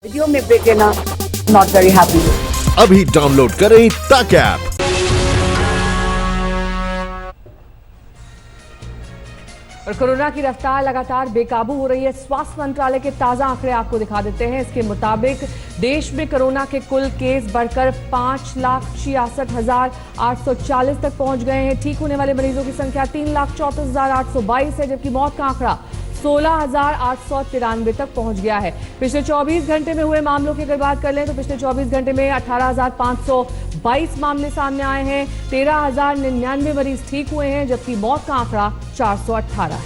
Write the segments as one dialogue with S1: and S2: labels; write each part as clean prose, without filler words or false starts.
S1: Video में break लेना not very happy.
S2: अभी डाउनलोड करें तक ऐप।
S3: और कोरोना की रफ्तार लगातार बेकाबू हो रही है। स्वास्थ्य मंत्रालय के ताजा आंकड़े आपको दिखा देते हैं। इसके मुताबिक देश में कोरोना के कुल केस बढ़कर 5,66,840 तक पहुंच गए हैं। ठीक होने वाले मरीजों की संख्या 3,34,822 है, जबकि मौत का आंकड़ा 16,893 तक पहुंच गया है। पिछले 24 घंटे में हुए मामलों की अगर बात कर लें तो पिछले 24 घंटे में 18,522 मामले सामने आए हैं। 13,099 मरीज ठीक हुए हैं, जबकि मौत का आंकड़ा 418 है।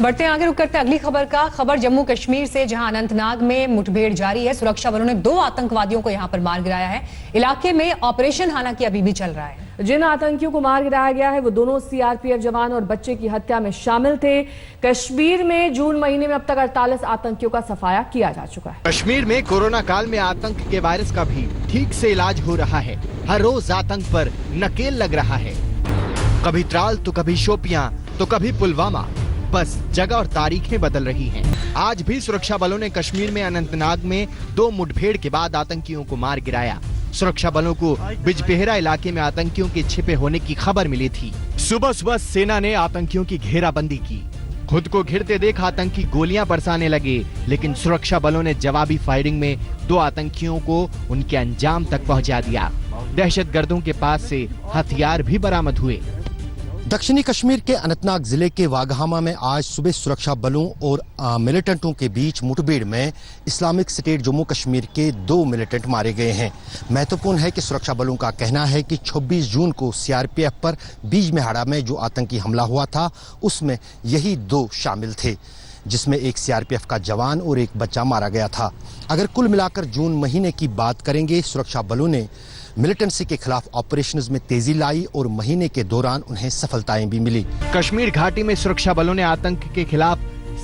S4: बढ़ते आगे रुक करते अगली खबर का। खबर जम्मू कश्मीर से, जहां अनंतनाग में मुठभेड़ जारी है। सुरक्षा बलों ने 2 आतंकवादियों को यहां पर मार गिराया है। इलाके में ऑपरेशन हालांकि अभी भी चल रहा है।
S3: जिन आतंकियों को मार गिराया गया है वो दोनों सीआरपीएफ जवान और बच्चे की हत्या में शामिल थे। कश्मीर में जून महीने में अब तक 48 आतंकियों का सफाया किया जा चुका है।
S5: कश्मीर में कोरोना काल में आतंक के वायरस का भी ठीक से इलाज हो रहा है। हर रोज आतंक पर नकेल लग रहा है। कभी त्राल तो कभी शोपियां तो कभी पुलवामा, बस जगह और तारीखें बदल रही हैं। आज भी सुरक्षा बलों ने कश्मीर में अनंतनाग में 2 मुठभेड़ के बाद आतंकियों को मार गिराया। सुरक्षा बलों को बिजबेहरा इलाके में आतंकियों के छिपे होने की खबर मिली थी। सुबह सुबह सेना ने आतंकियों की घेराबंदी की। खुद को घिरते देख आतंकी गोलियां बरसाने लगे, लेकिन सुरक्षा बलों ने जवाबी फायरिंग में 2 आतंकियों को उनके अंजाम तक पहुंचा दिया। दहशतगर्दों के पास से हथियार भी बरामद हुए।
S6: दक्षिणी कश्मीर के अनंतनाग जिले के वाघामा में आज सुबह सुरक्षा बलों और मिलिटेंटों के बीच मुठभेड़ में इस्लामिक स्टेट जम्मू कश्मीर के 2 मिलिटेंट मारे गए हैं। महत्वपूर्ण है कि सुरक्षा बलों का कहना है कि 26 जून को सीआरपीएफ पर बीजमेहाड़ा में जो आतंकी हमला हुआ था उसमें यही 2 शामिल थे, जिसमें एक सीआरपीएफ का जवान और एक बच्चा मारा गया था। अगर कुल मिलाकर जून महीने की बात करेंगे, सुरक्षा बलों ने मिलिटेंसी के खिलाफ ऑपरेशंस में तेजी लाई और महीने के दौरान उन्हें सफलताएं भी मिली।
S5: कश्मीर घाटी में सुरक्षा बलों ने आतंक के खिलाफ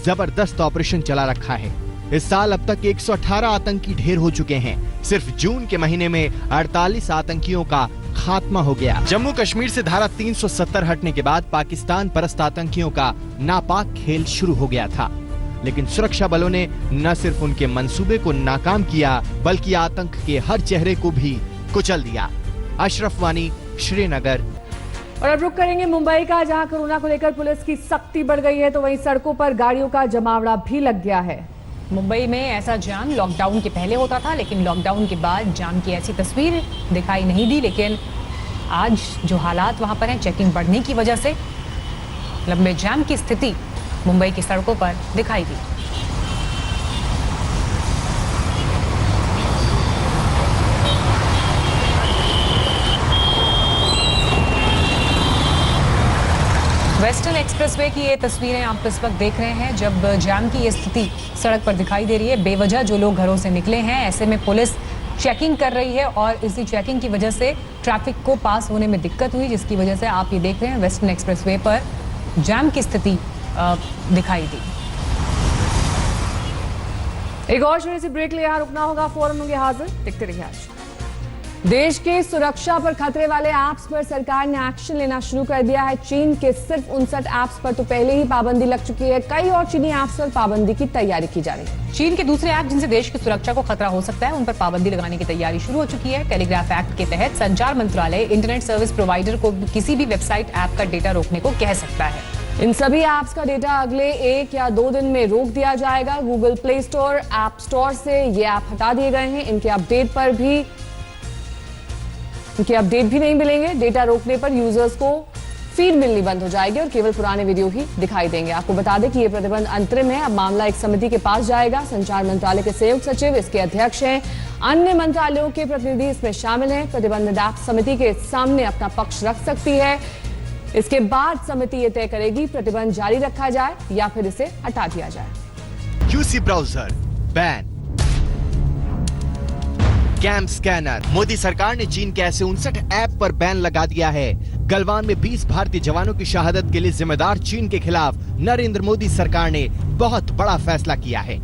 S5: जबरदस्त ऑपरेशन चला रखा है। इस साल अब तक 118 आतंकी ढेर हो चुके हैं। सिर्फ जून के महीने में 48 आतंकियों का खात्मा हो गया। जम्मू कश्मीर से धारा 370 हटने के बाद पाकिस्तान परस्त आतंकियों का नापाक खेल शुरू हो गया था, लेकिन सुरक्षा बलों ने न सिर्फ उनके मंसूबे को नाकाम किया, बल्कि आतंक के हर चेहरे को भी कुचल दिया। अशरफ वानी, श्रीनगर।
S3: और अब रुक करेंगे मुंबई का, जहां कोरोना को लेकर पुलिस की सख्ती बढ़ गई है तो वहीं सड़कों पर गाड़ियों का जमावड़ा भी लग गया है।
S4: मुंबई में ऐसा जाम लॉकडाउन के पहले होता था, लेकिन लॉकडाउन के बाद जाम की ऐसी तस्वीर दिखाई नहीं दी। लेकिन आज जो हालात वहां पर हैं, चेकिंग बढ़ने की वजह से लंबे जाम की स्थिति मुंबई की सड़कों पर दिखाई दी। वेस्टर्न एक्सप्रेसवे की ये तस्वीरें आप इस वक्त देख रहे हैं, जब जाम की ये स्थिति सड़क पर दिखाई दे रही है। बेवजह जो लोग घरों से निकले हैं, ऐसे में पुलिस चेकिंग कर रही है और इसी चेकिंग की वजह से ट्रैफिक को पास होने में दिक्कत हुई, जिसकी वजह से आप ये देख रहे हैं वेस्टर्न एक्सप्रेसवे पर जाम की स्थिति दिखाई दी।
S3: एक और छोटी सी ब्रेक ले यहाँ रुकना होगा, फौरन होंगे हाजिर, देखते रहिए। आज देश के सुरक्षा पर खतरे वाले ऐप्स पर सरकार ने एक्शन लेना शुरू कर दिया है। चीन के सिर्फ 59 ऐप्स पर तो पहले ही पाबंदी लग चुकी है। कई और चीनी ऐप्स पर पाबंदी की तैयारी की जा रही है।
S4: चीन के दूसरे ऐप जिनसे देश की सुरक्षा को खतरा हो सकता है, उन पर पाबंदी लगाने की तैयारी शुरू हो चुकी है। टेलीग्राफ एक्ट के तहत संचार मंत्रालय इंटरनेट सर्विस प्रोवाइडर को किसी भी वेबसाइट ऐप का डेटा रोकने को कह सकता है।
S3: इन सभी ऐप्स का डेटा अगले 1 या 2 दिन में रोक दिया जाएगा। Google play store, app store से ये ऐप हटा दिए गए हैं। इनके अपडेट भी नहीं मिलेंगे। डेटा रोकने पर यूजर्स को फीड मिलनी बंद हो जाएगी और केवल पुराने वीडियो ही दिखाई देंगे। आपको बता दें कि यह प्रतिबंध अंतरिम है। अब मामला एक समिति के पास जाएगा। संचार मंत्रालय के संयुक्त सचिव इसके अध्यक्ष हैं। अन्य मंत्रालयों के प्रतिनिधि इसमें शामिल हैं। प्रतिबंधित ऐप समिति के सामने अपना पक्ष रख सकती है। इसके बाद समिति ये तय करेगी प्रतिबंध जारी रखा जाए या फिर इसे हटा दिया जाए।
S5: QC browser ban, CamScanner. Modi सरकार ने चीन के ऐसे 59 ऐप पर बैन लगा दिया है। गलवान में 20 भारतीय जवानों की शहादत के लिए जिम्मेदार चीन के खिलाफ नरेंद्र मोदी सरकार ने बहुत बड़ा फैसला किया है।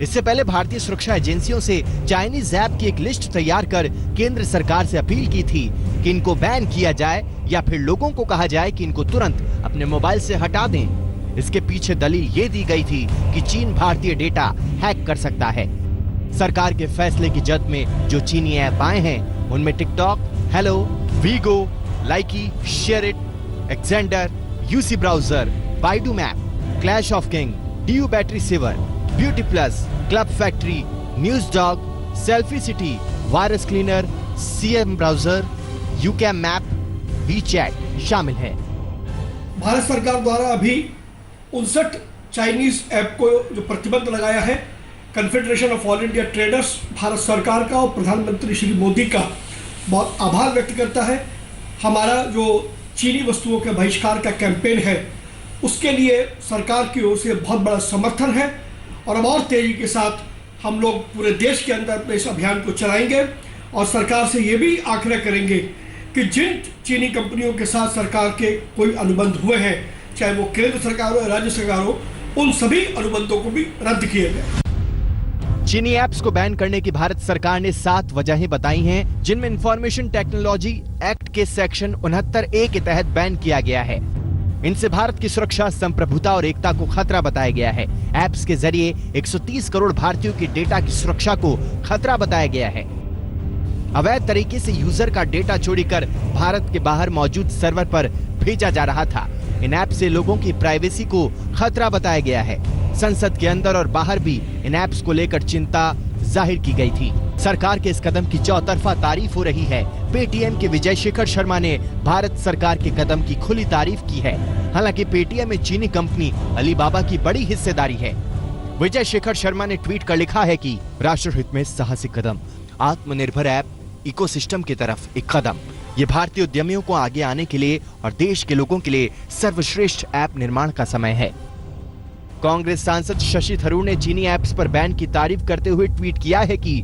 S5: इससे पहले भारतीय सुरक्षा एजेंसियों से चाइनीज ऐप की एक लिस्ट तैयार कर केंद्र सरकार से अपील की थी कि इनको बैन किया जाए या फिर लोगों को कहा जाए कि इनको तुरंत अपने मोबाइल से हटा दें। इसके पीछे दलील ये दी गई थी कि चीन भारतीय डेटा हैक कर सकता है। सरकार के फैसले की जद में जो चीनी ऐप आए हैं उनमें TikTok, Helo, Vigo, Likee, Share it, Xender, UC Browser, Baidu Map, Clash of King, DU Battery Saver, Beauty Plus, Club Factory, News Dog, Selfie City, Virus Cleaner, CM Browser, YouCam Map, WeChat शामिल है।
S7: भारत सरकार द्वारा अभी 59 Chinese app को जो प्रतिबंध लगाया है, confederation of all India traders Bharat सरकार का और प्रधानमंत्री श्री मोदी का बहुत आभार व्यक्त करता है। हमारा जो चीनी वस्तुओं के बहिष्कार का कैंपेन है उसके लिए सरकार की ओर से बहुत बड़ा समर्थन है और अब और तेजी के साथ हम लोग पूरे देश के अंदर अपने इस अभियान को चलाएंगे और सरकार से ये भी आग्रह करेंगे कि जिन चीनी कंपनियों के साथ सरकार के कोई अनुबंध हुए हैं, चाहे वो केंद्र सरकार हो या राज्य सरकार हो, उन सभी अनुबंधों को भी रद्द किए गए।
S5: चीनी ऐप्स को बैन करने की भारत सरकार ने 7 वजहें बताई हैं, जिनमें इंफॉर्मेशन टेक्नोलॉजी एक्ट के सेक्शन 69A के तहत बैन किया गया है। इनसे भारत की सुरक्षा, संप्रभुता और एकता को खतरा बताया गया है। ऐप्स के जरिए 130 करोड़ भारतीयों की डेटा की सुरक्षा को खतरा बताया गया है। अवैध तरीके से यूजर का डेटा चोरी कर भारत के बाहर मौजूद सर्वर पर भेजा जा रहा था। इन ऐप से लोगों की प्राइवेसी को खतरा बताया गया है। संसद के अंदर और बाहर भी इन ऐप्स को लेकर चिंता जाहिर की गई थी। सरकार के इस कदम की चौतरफा तारीफ हो रही है। पेटीएम के विजय शेखर शर्मा ने भारत सरकार के कदम की खुली तारीफ की है। हालांकि पेटीएम में चीनी कंपनी अलीबाबा की बड़ी हिस्सेदारी है। विजय शेखर शर्मा ने ट्वीट कर लिखा है कि राष्ट्रहित में साहसिक कदम, आत्मनिर्भर ऐप इकोसिस्टम की तरफ एक कदम। ये भारतीय उद्यमियों को आगे आने के लिए और देश के लोगों के लिए सर्वश्रेष्ठ ऐप निर्माण का समय है। कांग्रेस सांसद शशि थरूर ने चीनी ऐप्स पर बैन की तारीफ करते हुए ट्वीट किया है कि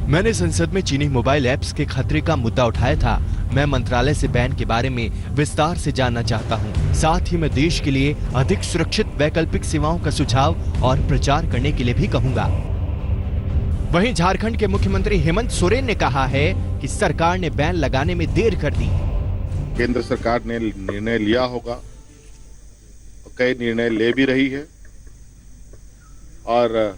S5: मैंने संसद में चीनी मोबाइल ऐप्स के खतरे का मुद्दा उठाया था। मैं मंत्रालय से बैन के बारे में विस्तार से जानना चाहता हूं। साथ ही मैं देश के लिए अधिक सुरक्षित वैकल्पिक सेवाओं का सुझाव और प्रचार करने के लिए भी कहूंगा। वहीं झारखंड के मुख्यमंत्री हेमंत सोरेन ने कहा है कि सरकार ने बैन लगाने में देर कर दी।
S8: केंद्र सरकार ने निर्णय लिया होगा, कई निर्णय ले भी रही है और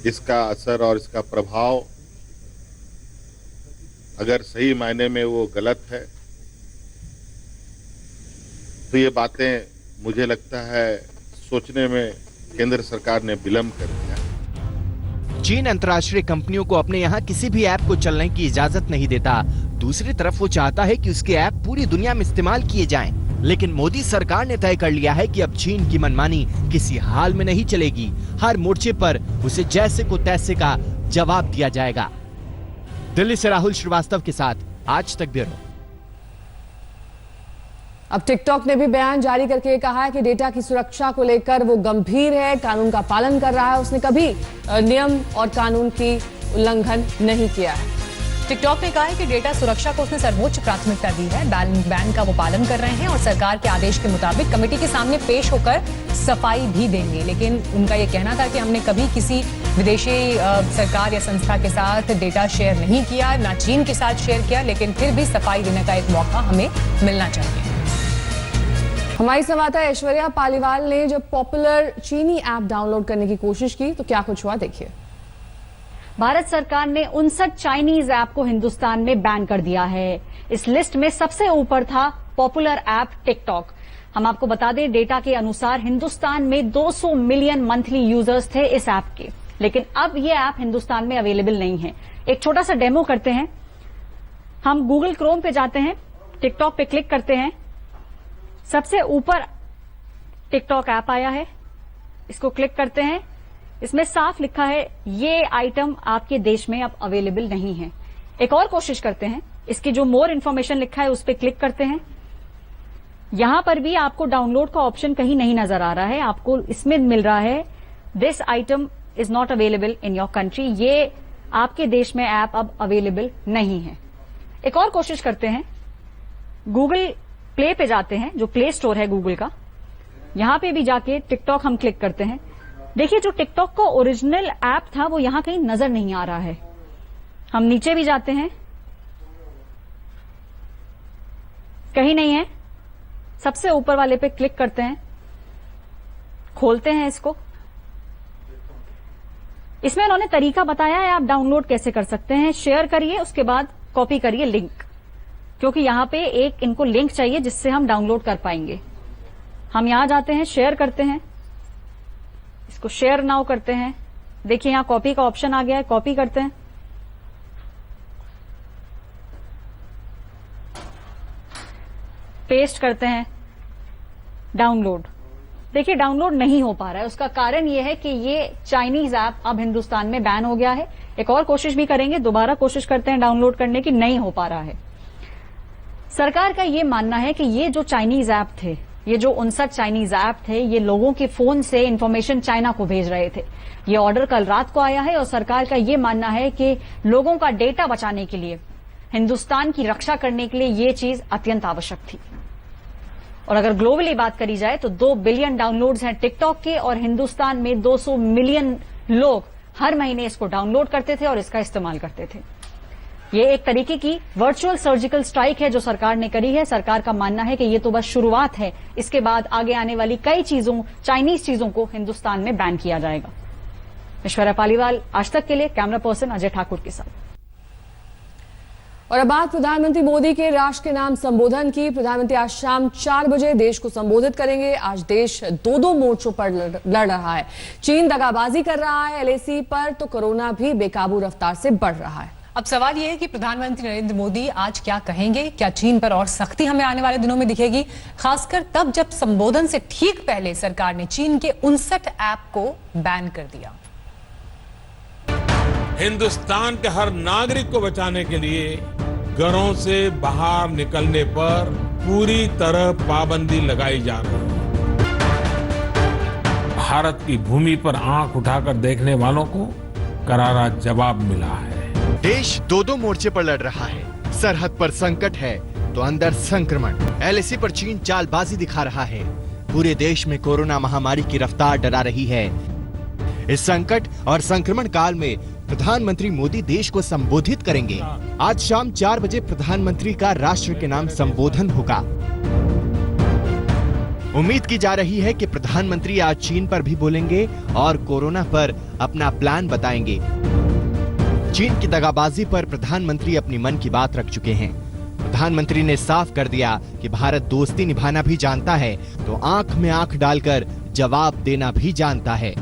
S8: इसका असर और इसका प्रभाव अगर सही मायने में वो गलत है तो ये बातें मुझे लगता है सोचने में केंद्र सरकार ने विलंब कर दिया।
S5: चीन अंतर्राष्ट्रीय कंपनियों को अपने यहाँ किसी भी ऐप को चलने की इजाजत नहीं देता। दूसरी तरफ वो चाहता है कि उसके ऐप पूरी दुनिया में इस्तेमाल किए जाएं। लेकिन मोदी सरकार ने तय कर लिया है कि अब चीन की मनमानी किसी हाल में नहीं चलेगी। हर मोर्चे पर उसे जैसे को तैसे का जवाब दिया जाएगा। दिल्ली से राहुल श्रीवास्तव के साथ आज तक ब्यूरो।
S3: अब टिकटॉक ने भी बयान जारी करके कहा है कि डेटा की सुरक्षा को लेकर वो गंभीर है, कानून का पालन कर रहा है। उसने कभी नियम और कानून की उल्लंघन नहीं किया है।
S4: टिकटॉक ने कहा है कि डेटा सुरक्षा को उसने सर्वोच्च प्राथमिकता दी है। बैन का वो पालन कर रहे हैं और सरकार के आदेश के मुताबिक कमेटी के सामने पेश होकर सफाई भी देंगे। लेकिन उनका ये कहना था कि हमने कभी किसी विदेशी सरकार या संस्था के साथ डेटा शेयर नहीं किया, ना चीन के साथ शेयर किया, लेकिन फिर भी सफाई देने का एक मौका हमें मिलना चाहिए।
S3: हमारी संवाददाता ऐश्वर्या पालीवाल ने जब पॉपुलर चीनी ऐप डाउनलोड करने की कोशिश की तो क्या कुछ हुआ, देखिए।
S9: भारत सरकार ने 59 चाइनीज ऐप को हिंदुस्तान में बैन कर दिया है। इस लिस्ट में सबसे ऊपर था पॉपुलर ऐप टिकटॉक। हम आपको बता दें, डेटा के अनुसार हिंदुस्तान में 200 मिलियन मंथली यूजर्स थे इस ऐप के, लेकिन अब ये ऐप हिंदुस्तान में अवेलेबल नहीं है। एक छोटा सा डेमो करते हैं। हम गूगल क्रोम पे जाते हैं, टिकटॉक पे क्लिक करते हैं। सबसे ऊपर टिकटॉक ऐप आया है, इसको क्लिक करते हैं। इसमें साफ लिखा है ये आइटम आपके देश में अब अवेलेबल नहीं है। एक और कोशिश करते हैं, इसकी जो मोर इन्फॉर्मेशन लिखा है उस पर क्लिक करते हैं। यहां पर भी आपको डाउनलोड का ऑप्शन कहीं नहीं नजर आ रहा है। आपको इसमें मिल रहा है this item is not available in your country. ये आपके देश में ऐप अब अवेलेबल नहीं है। एक और कोशिश करते हैं, गूगल प्ले पे जाते हैं, जो प्ले स्टोर है गूगल का। यहां पे भी जाके टिकटॉक हम क्लिक करते हैं। देखिए, जो टिकटॉक का ओरिजिनल ऐप था वो यहां कहीं नजर नहीं आ रहा है। हम नीचे भी जाते हैं, कहीं नहीं है। सबसे ऊपर वाले पे क्लिक करते हैं, खोलते हैं इसको। इसमें उन्होंने तरीका बताया है आप डाउनलोड कैसे कर सकते हैं। शेयर करिए, उसके बाद कॉपी करिए लिंक, क्योंकि यहां पे एक इनको लिंक चाहिए जिससे हम डाउनलोड कर पाएंगे। हम यहां जाते हैं, शेयर करते हैं, इसको शेयर नाउ करते हैं। देखिए यहां कॉपी का ऑप्शन आ गया है, कॉपी करते हैं, पेस्ट करते हैं, डाउनलोड। देखिए डाउनलोड नहीं हो पा रहा है। उसका कारण यह है कि ये चाइनीज ऐप अब हिंदुस्तान में बैन हो गया है। एक और कोशिश भी करेंगे, दोबारा कोशिश करते हैं डाउनलोड करने की, नहीं हो पा रहा है। सरकार का ये मानना है कि ये जो चाइनीज ऐप थे, ये जो 59 चाइनीज ऐप थे, ये लोगों के फोन से इंफॉर्मेशन चाइना को भेज रहे थे। ये ऑर्डर कल रात को आया है और सरकार का ये मानना है कि लोगों का डेटा बचाने के लिए, हिंदुस्तान की रक्षा करने के लिए ये चीज अत्यंत आवश्यक थी। और अगर ग्लोबली बात करी जाए तो 2 बिलियन डाउनलोड्स हैं टिकटॉक के, और हिंदुस्तान में 200 मिलियन लोग हर महीने इसको डाउनलोड करते थे और इसका इस्तेमाल करते थे। ये एक तरीके की वर्चुअल सर्जिकल स्ट्राइक है जो सरकार ने करी है। सरकार का मानना है कि ये तो बस शुरुआत है, इसके बाद आगे आने वाली कई चीजों, चाइनीज चीजों को हिंदुस्तान में बैन किया जाएगा। ऐश्वर्या पालीवाल, आज तक के लिए, कैमरा पर्सन अजय ठाकुर के साथ।
S3: और अब बात प्रधानमंत्री मोदी के राष्ट्र के नाम संबोधन की। प्रधानमंत्री आज शाम 4 बजे देश को संबोधित करेंगे। आज देश 2 मोर्चों पर लड़ रहा है। चीन दगाबाजी कर रहा है एलएसी पर, तो कोरोना भी बेकाबू रफ्तार से बढ़ रहा है।
S4: अब सवाल यह है कि प्रधानमंत्री नरेंद्र मोदी आज क्या कहेंगे। क्या चीन पर और सख्ती हमें आने वाले दिनों में दिखेगी, खासकर तब जब संबोधन से ठीक पहले सरकार ने चीन के 59 ऐप को बैन कर दिया।
S10: हिंदुस्तान के हर नागरिक को बचाने के लिए घरों से बाहर निकलने पर पूरी तरह पाबंदी लगाई जा रही है। भारत की भूमि पर आंख उठाकर देखने वालों को करारा जवाब मिला है।
S5: देश 2 मोर्चे पर लड़ रहा है। सरहद पर संकट है तो अंदर संक्रमण। एलएसी पर चीन चालबाजी दिखा रहा है। पूरे देश में कोरोना महामारी की रफ्तार डरा रही है। इस संकट और संक्रमण काल में प्रधानमंत्री मोदी देश को संबोधित करेंगे। आज शाम 4 बजे प्रधानमंत्री का राष्ट्र के नाम संबोधन होगा। उम्मीद की जा रही है कि प्रधानमंत्री आज चीन पर भी बोलेंगे और कोरोना पर अपना प्लान बताएंगे। चीन की दगाबाजी पर प्रधानमंत्री अपनी मन की बात रख चुके हैं। प्रधानमंत्री ने साफ कर दिया कि भारत दोस्ती निभाना भी जानता है तो आंख में आंख डालकर जवाब देना भी जानता है।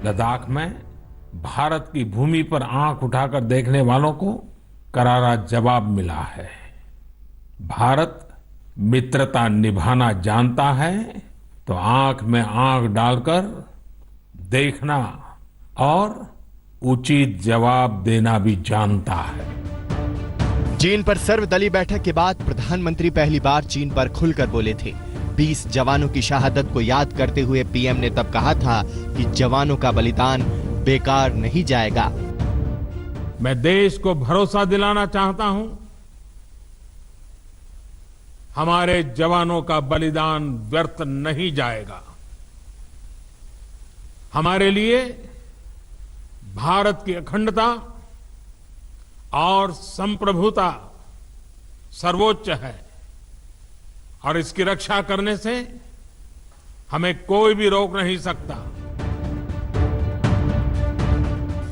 S10: लद्दाख में भारत की भूमि पर आंख उठाकर देखने वालों को करारा जवाब मिला है। भारत मित्रता निभाना जानता है तो आंख में आंख डालकर देखना और उचित जवाब देना भी जानता है।
S5: चीन पर सर्वदलीय बैठक के बाद प्रधानमंत्री पहली बार चीन पर खुलकर बोले थे। 20 जवानों की शहादत को याद करते हुए पीएम ने तब कहा था कि जवानों का बलिदान बेकार नहीं जाएगा।
S10: मैं देश को भरोसा दिलाना चाहता हूं, हमारे जवानों का बलिदान व्यर्थ नहीं जाएगा। हमारे लिए भारत की अखंडता और संप्रभुता सर्वोच्च है और इसकी रक्षा करने से हमें कोई भी रोक नहीं सकता।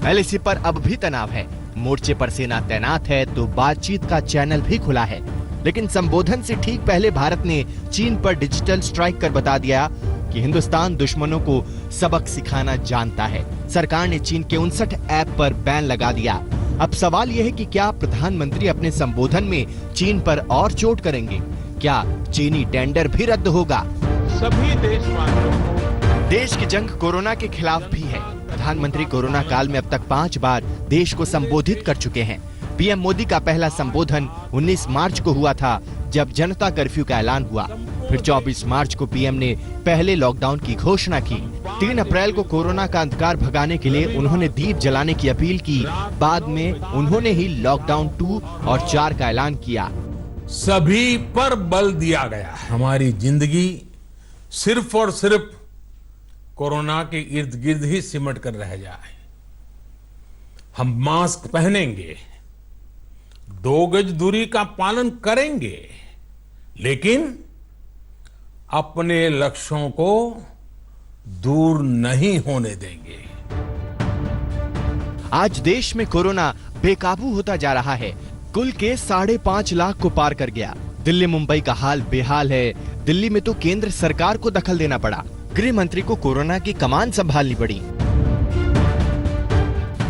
S5: एलएसी पर अब भी तनाव है। मोर्चे पर सेना तैनात है तो बातचीत का चैनल भी खुला है। लेकिन संबोधन से ठीक पहले भारत ने चीन पर डिजिटल स्ट्राइक कर बता दिया कि हिंदुस्तान दुश्मनों को सबक सिखाना जानता है। सरकार ने चीन के 59 ऐप पर बैन लगा दिया। अब सवाल यह है कि क्या प्रधानमंत्री अपने संबोधन में चीन पर और चोट करेंगे? क्या चीनी टेंडर भी रद्द होगा?
S10: सभी देशवासियों को
S5: देश की जंग कोरोना के खिलाफ भी है। प्रधानमंत्री कोरोना काल में अब तक 5 बार देश को संबोधित कर चुके हैं। पीएम मोदी का पहला संबोधन 19 मार्च को हुआ था जब जनता कर्फ्यू का ऐलान हुआ। फिर 24 मार्च को पीएम ने पहले लॉकडाउन की घोषणा की। 3 अप्रैल को कोरोना का अंधकार भगाने के लिए उन्होंने दीप जलाने की अपील की। बाद में उन्होंने ही लॉकडाउन 2 और 4 का ऐलान किया।
S10: सभी पर बल दिया गया। हमारी जिंदगी सिर्फ और सिर्फ कोरोना के इर्द गिर्द ही सिमट कर रह जाए। हम मास्क पहनेंगे, 2 गज दूरी का पालन करेंगे, लेकिन अपने लक्ष्यों को दूर नहीं होने देंगे।
S5: आज देश में कोरोना बेकाबू होता जा रहा है। कुल केस 5.5 लाख को पार कर गया। दिल्ली मुंबई का हाल बेहाल है। दिल्ली में तो केंद्र सरकार को दखल देना पड़ा। गृह मंत्री को कोरोना की कमान संभालनी पड़ी।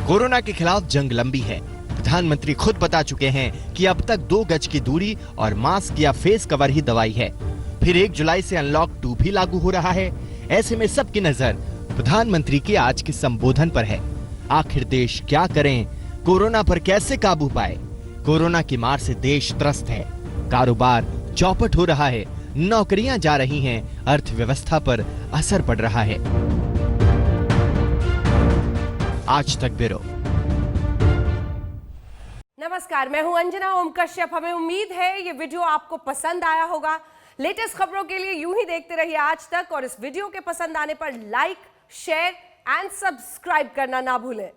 S5: कोरोना के खिलाफ जंग लंबी है। प्रधानमंत्री खुद बता चुके हैं कि अब तक 2 गज की दूरी और मास्क या फेस कवर ही दवाई है। फिर 1 जुलाई से अनलॉक 2 भी लागू हो रहा है। ऐसे में सबकी नजर प्रधानमंत्री के आज के संबोधन पर है। आखिर देश क्या करें, कोरोना पर कैसे काबू पाए? कोरोना की मार से देश त्रस्त है। कारोबार चौपट हो रहा है, नौकरियां जा रही हैं, अर्थव्यवस्था पर असर पड़ रहा है। आज तक ब्यूरो।
S11: नमस्कार, मैं हूं अंजना ओम कश्यप। हमें उम्मीद है ये वीडियो आपको पसंद आया होगा। लेटेस्ट खबरों के लिए यूं ही देखते रहिए आज तक, और इस वीडियो के पसंद आने पर लाइक, शेयर एंड सब्सक्राइब करना ना भूलें।